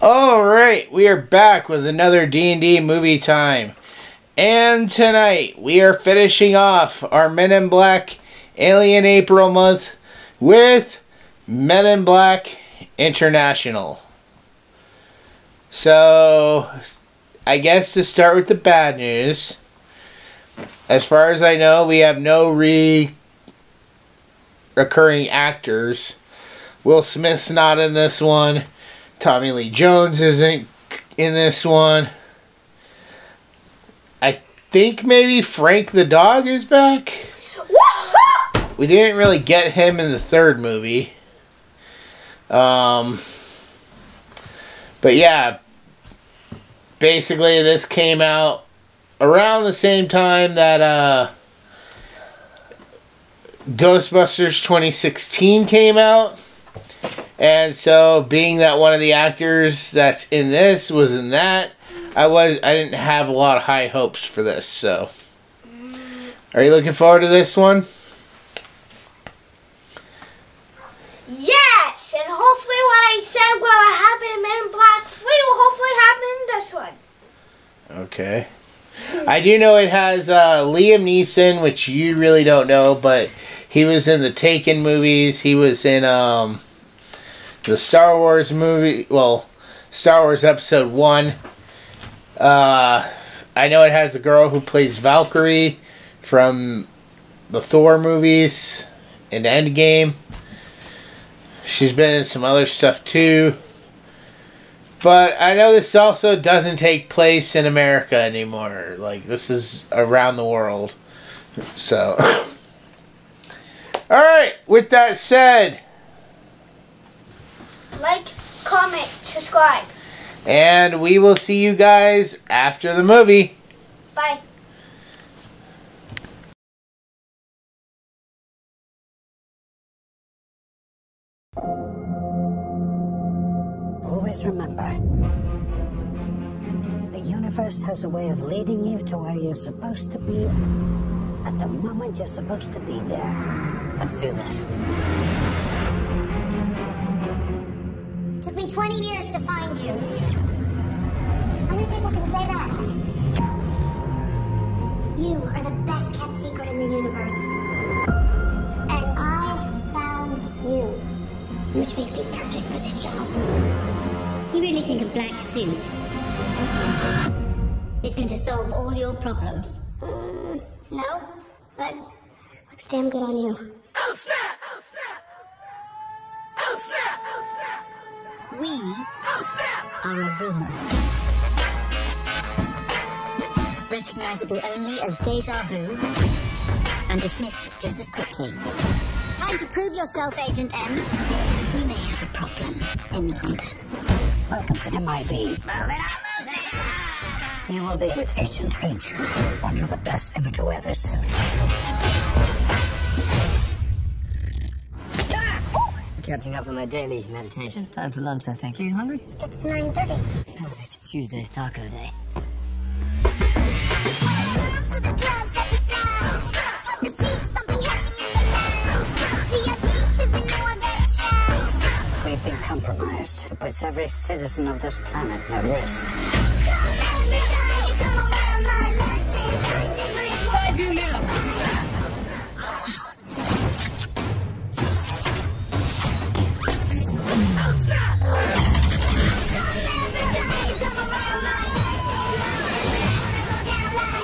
Alright, we are back with another D&D movie time. And tonight, we are finishing off our Men in Black Alien April month with Men in Black International. So, I guess to start with the bad news, as far as I know, we have no recurring actors. Will Smith's not in this one. Tommy Lee Jones isn't in this one. I think maybe Frank the dog is back. We didn't really get him in the third movie. But yeah, basically this came out around the same time that Ghostbusters 2016 came out. And so, being that one of the actors that's in this was in that, I didn't have a lot of high hopes for this, so. Are you looking forward to this one? Yes! And hopefully what I said will happen in Men in Black 3 will hopefully happen in this one. Okay. I do know it has Liam Neeson, which you really don't know, but he was in the Taken movies. He was in the Star Wars movie, well, Star Wars Episode 1. I know it has the girl who plays Valkyrie from the Thor movies and Endgame. She's been in some other stuff too. But I know this also doesn't take place in America anymore. Like, this is around the world. So, alright, with that said, like, comment, subscribe. And we will see you guys after the movie. Bye. Always remember, the universe has a way of leading you to where you're supposed to be at the moment you're supposed to be there. Let's do this. It took me 20 years to find you. How many people can say that? You are the best kept secret in the universe. And I found you. Which makes me perfect for this job. You really think a black suit is going to solve all your problems? No, but looks damn good on you. Oh snap! Oh snap! Oh snap! Oh snap! We are a rumor. Recognizable only as deja vu and dismissed just as quickly. Time to prove yourself, Agent M. We may have a problem in London. Welcome to MIB. You will be with Agent H, one of the best ever to wear this suit. Catching up on my daily meditation. Time for lunch, I think. Are you hungry? It's 9:30. Perfect. Tuesday's taco day. puts every citizen of this planet at risk.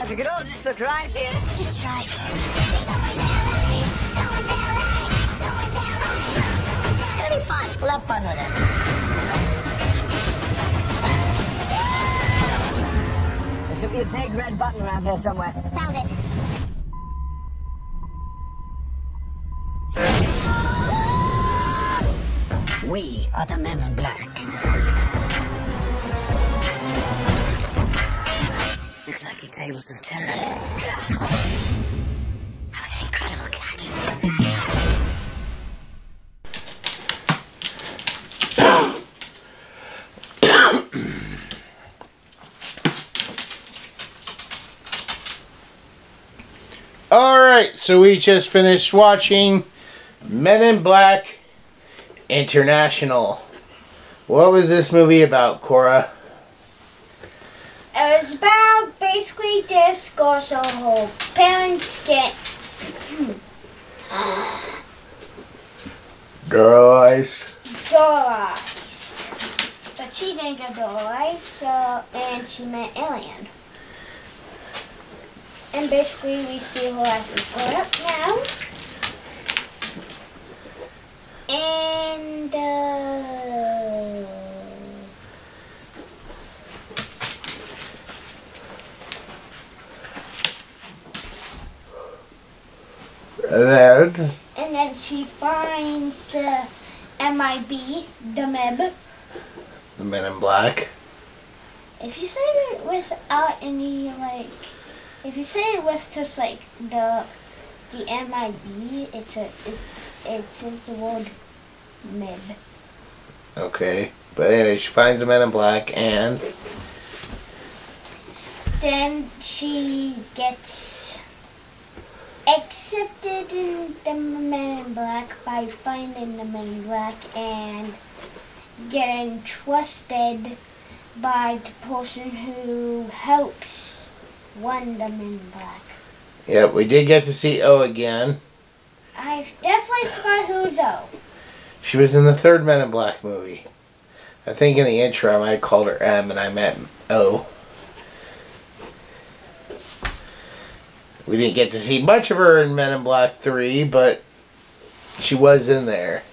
If we could all just look right here. Just right. It'll be fun. We'll have fun with it. There should be a big red button around here somewhere. Found it. We are the Men in Black. Looks like the tables have turned. That was an incredible catch. Alright, so we just finished watching Men in Black International. What was this movie about, Cora? It was about basically this goes a whole parents get Girls. dollarized. But she didn't get dollarized, so and she met Alien. And basically we see who has to grown up now. And then she finds the MIB, the MEB. The Men in Black. If you say it without any if you say it with just the MIB, it's the word MEB. Okay. But anyway, she finds the Men in Black and Then she gets accepted in the Men in Black by finding the Men in Black and getting trusted by the person who helps one the Men in Black. yep, we did get to see O again. I definitely forgot who's O. She was in the third Men in Black movie. I think in the intro I might have called her M and I meant O. We didn't get to see much of her in Men in Black 3, but she was in there.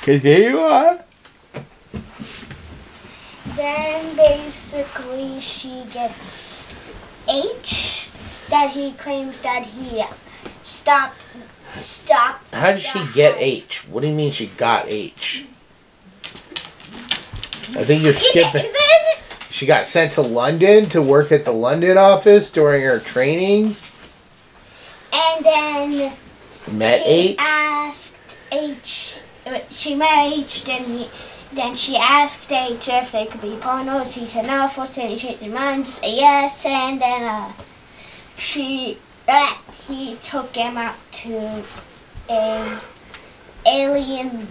Continue on. Then basically she gets H, that he claims that he stopped. How did she get H? What do you mean she got H? I think you're skipping. She got sent to London to work at the London office during her training. And then Met she H? asked H. She met H. Then she asked H if they could be partners. He said no. First, then he changed his mind to say yes. And then he took him out to a alien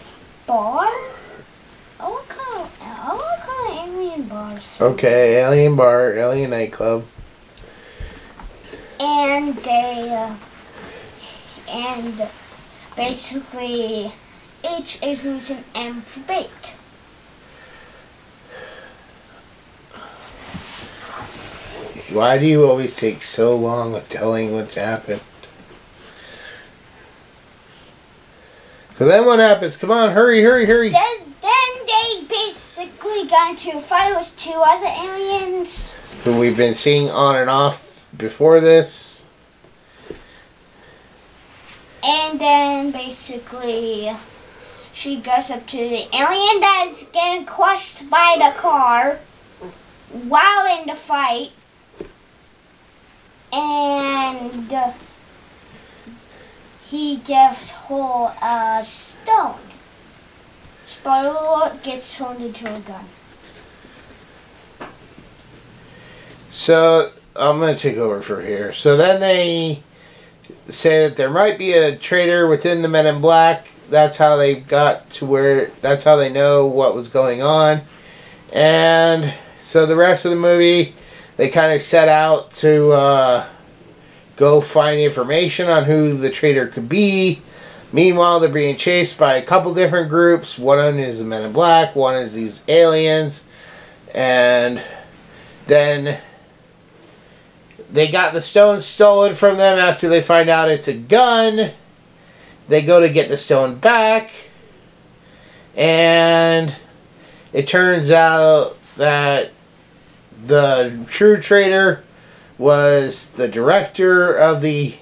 bar. I would call it alien bars. Okay, alien bar, alien nightclub. And and basically H is using M for bait. Why do you always take so long with telling what's happened? So then what happens? Come on, hurry, hurry, hurry. Then they basically got into a fight with two other aliens. Who we've been seeing on and off before this. And then basically she goes up to the alien that's getting crushed by the car while in the fight. And he gives her a stone. Spoiler alert, gets turned into a gun. So I'm going to take over for here. So then say that there might be a traitor within the Men in Black. That's how they got to where, that's how they know what was going on. And so the rest of the movie, they kind of set out to go find information on who the traitor could be. Meanwhile, they're being chased by a couple different groups. One of them is the Men in Black, one is these aliens. And then they got the stone stolen from them after they find out it's a gun. They go to get the stone back. And it turns out that the true traitor was the director of the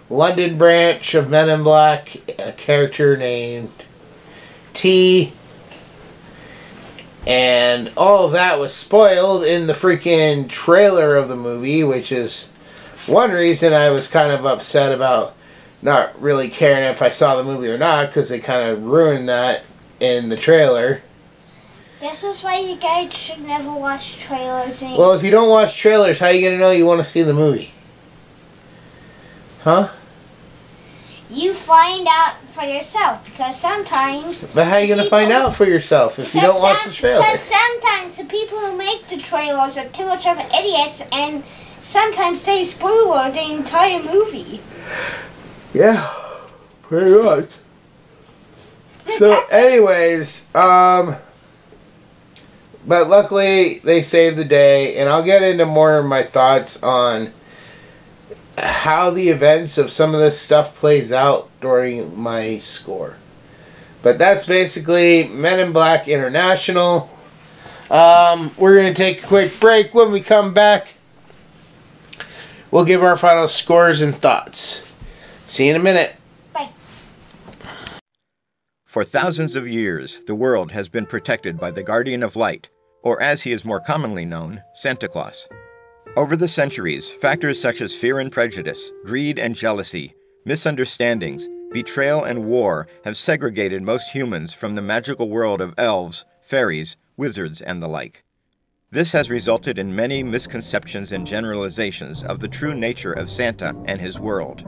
London branch of Men in Black, a character named T. And all of that was spoiled in the freaking trailer of the movie, which is one reason I was kind of upset about not really caring if I saw the movie or not, because they kind of ruined that in the trailer. This is why you guys should never watch trailers. Well, if you don't watch trailers, how are you going to know you want to see the movie? Huh? You find out for yourself, because sometimes... But how are you going to find out for yourself if you don't watch the trailer? Because sometimes the people who make the trailers are too much of idiots, and sometimes they spoil the entire movie. Yeah, pretty much. So anyways, but luckily they saved the day, and I'll get into more of my thoughts on how the events of some of this stuff plays out during my score. But that's basically Men in Black International. We're going to take a quick break. When we come back, we'll give our final scores and thoughts. See you in a minute. Bye. For thousands of years, the world has been protected by the Guardian of Light, or as he is more commonly known, Santa Claus. Over the centuries, factors such as fear and prejudice, greed and jealousy, misunderstandings, betrayal and war have segregated most humans from the magical world of elves, fairies, wizards, and the like. This has resulted in many misconceptions and generalizations of the true nature of Santa and his world.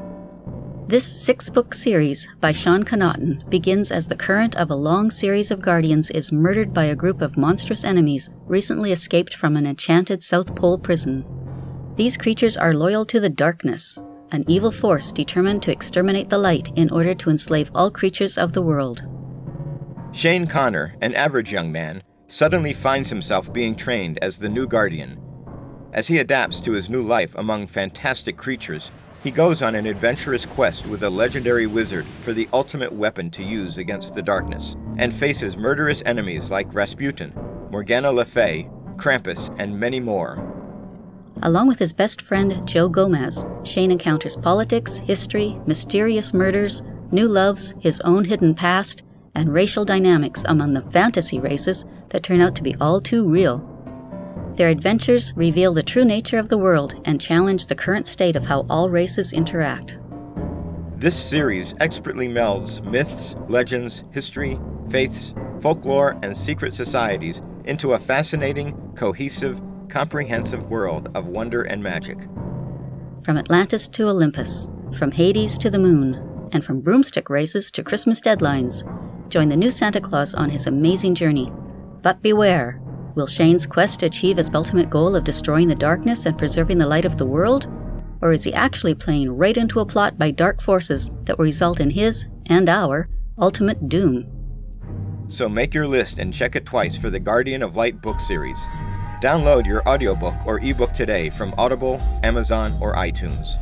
This 6-book series by Sean Connaughton begins as the current of a long series of guardians is murdered by a group of monstrous enemies recently escaped from an enchanted South Pole prison. These creatures are loyal to the darkness, an evil force determined to exterminate the light in order to enslave all creatures of the world. Shane Connor, an average young man, suddenly finds himself being trained as the new guardian. As he adapts to his new life among fantastic creatures, he goes on an adventurous quest with a legendary wizard for the ultimate weapon to use against the darkness, and faces murderous enemies like Rasputin, Morgana Le Fay, Krampus, and many more. Along with his best friend Joe Gomez, Shane encounters politics, history, mysterious murders, new loves, his own hidden past, and racial dynamics among the fantasy races that turn out to be all too real. Their adventures reveal the true nature of the world and challenge the current state of how all races interact. This series expertly melds myths, legends, history, faiths, folklore, and secret societies into a fascinating, cohesive, comprehensive world of wonder and magic. From Atlantis to Olympus, from Hades to the moon, and from broomstick races to Christmas deadlines, join the new Santa Claus on his amazing journey. But beware! Will Shane's quest achieve his ultimate goal of destroying the darkness and preserving the light of the world? Or is he actually playing right into a plot by dark forces that will result in his, and our, ultimate doom? So make your list and check it twice for the Guardian of Light book series. Download your audiobook or ebook today from Audible, Amazon, or iTunes.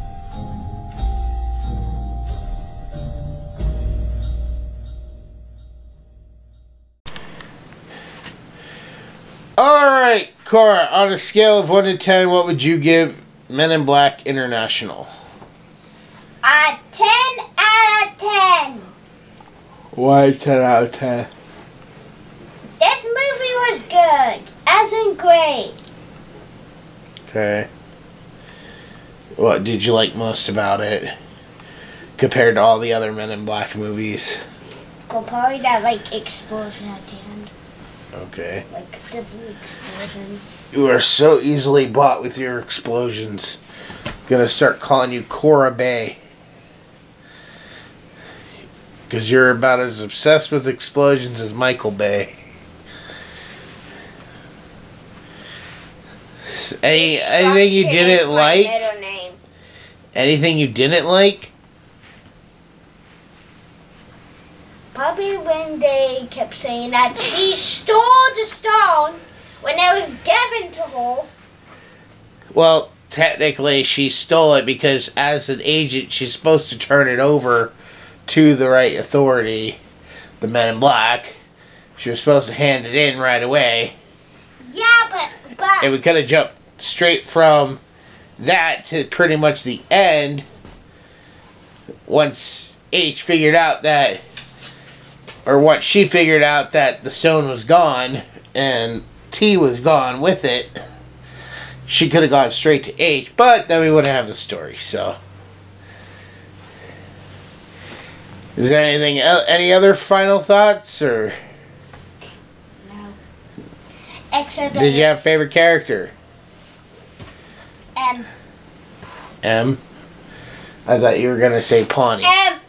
Alright, Cora, on a scale of 1 to 10, what would you give Men in Black International? A 10 out of 10. Why 10 out of 10? This movie was good, as in great. Okay. What did you like most about it compared to all the other Men in Black movies? Well, probably that, explosion at the end. Okay. The blue explosion. You are so easily bought with your explosions. Gonna start calling you Cora Bay. Because you're about as obsessed with explosions as Michael Bay. Anything you didn't like? Middle name. Anything you didn't like? Probably when they kept saying that she stole the stone when it was given to her. Well, technically she stole it because as an agent she's supposed to turn it over to the right authority, the Men in Black. She was supposed to hand it in right away. Yeah, but... And we could have jumped straight from that to pretty much the end once H figured out that, or once she figured out that the stone was gone and T was gone with it. She could have gone straight to H, but then we wouldn't have the story, so. Is there anything, any other final thoughts, or? No. Except did you have a favorite character? M. M? I thought you were going to say Pawnee. M.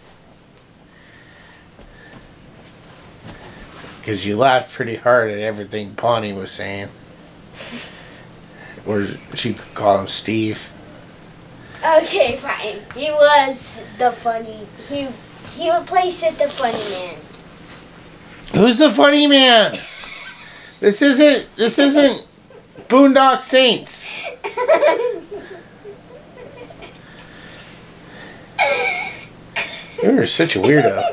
Because you laughed pretty hard at everything Pawnee was saying. Or she could call him Steve. Okay, fine. He was the funny... He replaced the funny man. Who's the funny man? This isn't Boondock Saints. You're such a weirdo.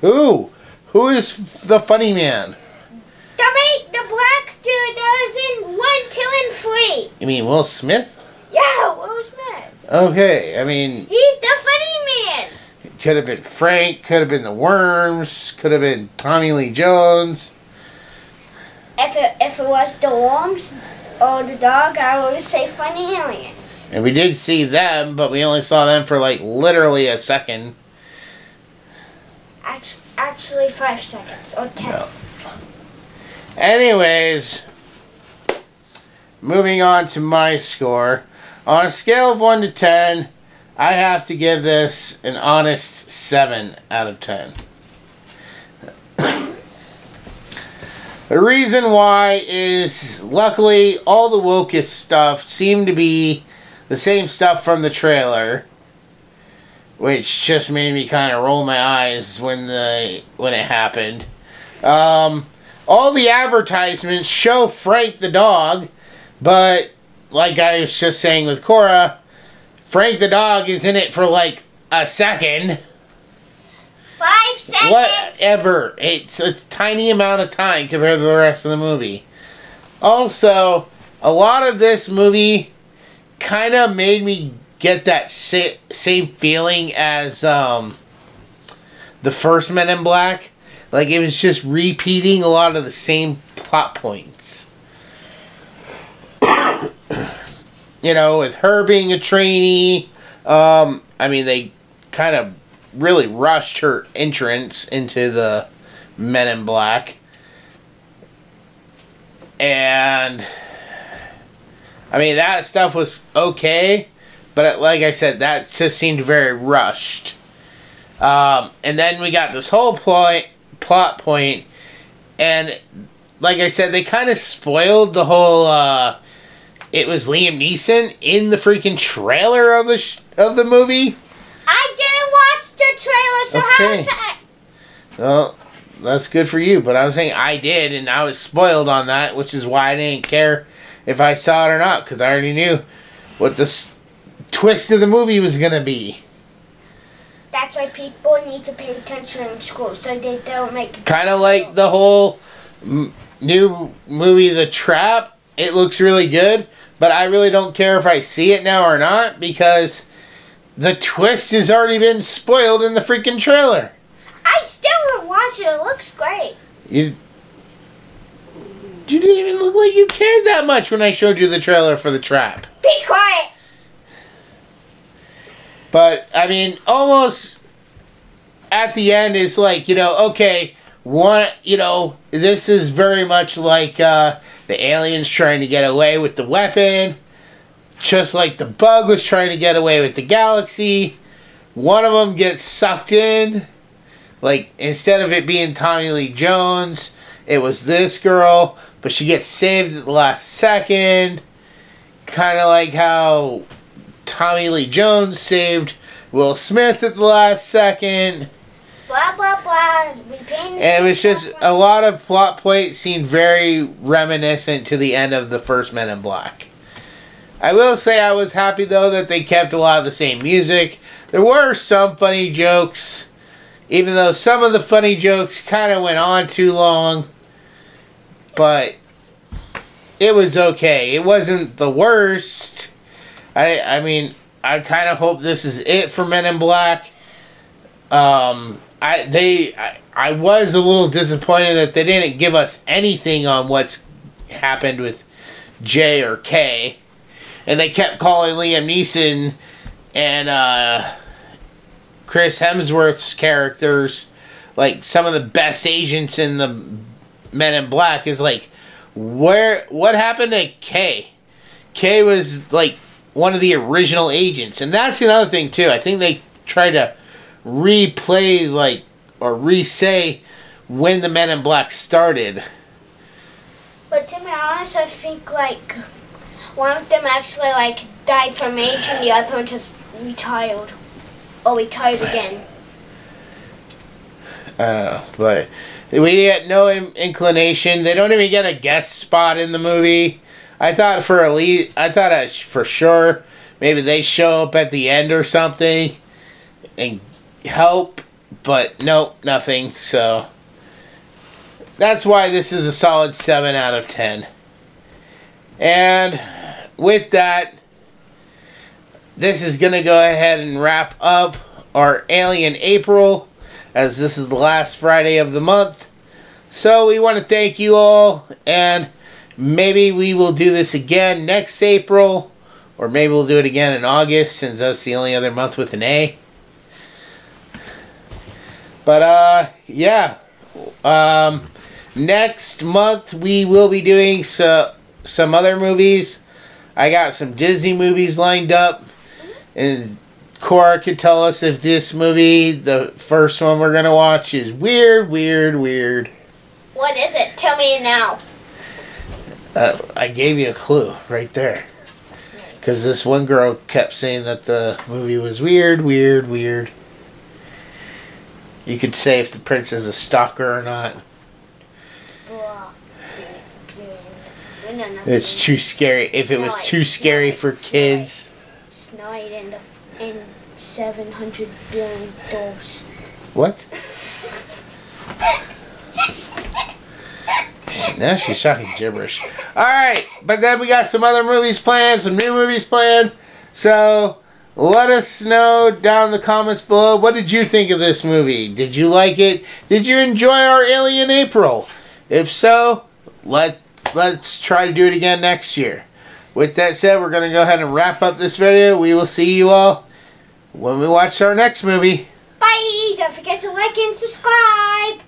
Who is the funny man? The black dude that was in 1, 2, and 3. You mean Will Smith? Yeah, Will Smith. Okay, I mean... He's the funny man. It could have been Frank, could have been the Worms, could have been Tommy Lee Jones. If it was the worms or the dog, I would say funny aliens. And we did see them, but we only saw them for like literally a second. Actually 5 seconds or 10. No. Anyways, moving on to my score. On a scale of 1 to 10, I have to give this an honest 7 out of 10. The reason why is, luckily, all the wokest stuff seemed to be the same stuff from the trailer, which just made me kind of roll my eyes when it happened. All the advertisements show Frank the dog, but like I was just saying with Cora, Frank the dog is in it for like a second. 5 seconds. Whatever. It's a tiny amount of time compared to the rest of the movie. Also, a lot of this movie kind of made me get that same feeling as the first Men in Black. Like, it was just repeating a lot of the same plot points. You know, with her being a trainee. I mean, they kind of really rushed her entrance into the Men in Black. And I mean, that stuff was okay, but like I said, that just seemed very rushed. And then we got this whole plot point, and like I said, they kind of spoiled the whole it was Liam Neeson in the freaking trailer of the movie. I didn't watch the trailer, so how is that? Well, that's good for you, but I was saying I did, and I was spoiled on that, which is why I didn't care if I saw it or not, because I already knew what the twist of the movie was going to be. That's why people need to pay attention in school, so they don't make... Kind of like the whole new movie, The Trap. It looks really good, but I really don't care if I see it now or not, because the twist has already been spoiled in the freaking trailer. I still want to watch it. It looks great. You didn't even look like you cared that much when I showed you the trailer for The Trap. Be quiet. But, I mean, almost at the end, it's like, you know, okay, this is very much like the aliens trying to get away with the weapon, just like the bug was trying to get away with the galaxy. one of them gets sucked in. Like, instead of it being Tommy Lee Jones, it was this girl, but she gets saved at the last second. Kind of like how Tommy Lee Jones saved Will Smith at the last second. Blah, blah, blah. And it was just a lot of plot points seemed very reminiscent to the end of the first Men in Black. I will say I was happy, though, that they kept a lot of the same music. There were some funny jokes, even though some of the funny jokes kind of went on too long. But it was okay. It wasn't the worst. I mean, I kind of hope this is it for Men in Black. I was a little disappointed that they didn't give us anything on what's happened with J or K. And they kept calling Liam Neeson and Chris Hemsworth's characters like some of the best agents in the Men in Black. Is like, what happened to K? K was like one of the original agents. And that's another thing too. I think they try to replay like or re-say when the Men in Black started. But to be honest, I think like one of them actually like died from age and the other one just retired. Or retired again. But we get no inclination. They don't even get a guest spot in the movie. I thought for sure maybe they show up at the end or something and help, but nope, nothing. So that's why this is a solid 7 out of 10. And with that, this is going to go ahead and wrap up our Alien April, as this is the last Friday of the month. So we want to thank you all, and maybe we will do this again next April, or maybe we'll do it again in August, since that's the only other month with an A. But, yeah. Next month we will be doing some other movies. I got some Disney movies lined up. And Cora could tell us if this movie, the first one we're going to watch, is weird. What is it? Tell me now. I gave you a clue right there. Because this one girl kept saying that the movie was weird. You could say if the prince is a stalker or not. It's too scary. If it was too scary for kids. Snide and 700 billion dollars. What? Now she's talking gibberish. Alright, but then we got some other movies planned, some new movies planned. So, let us know down in the comments below, what did you think of this movie? Did you like it? Did you enjoy our Alien April? If so, let's try to do it again next year. With that said, we're going to go ahead and wrap up this video. We will see you all when we watch our next movie. Bye! Don't forget to like and subscribe!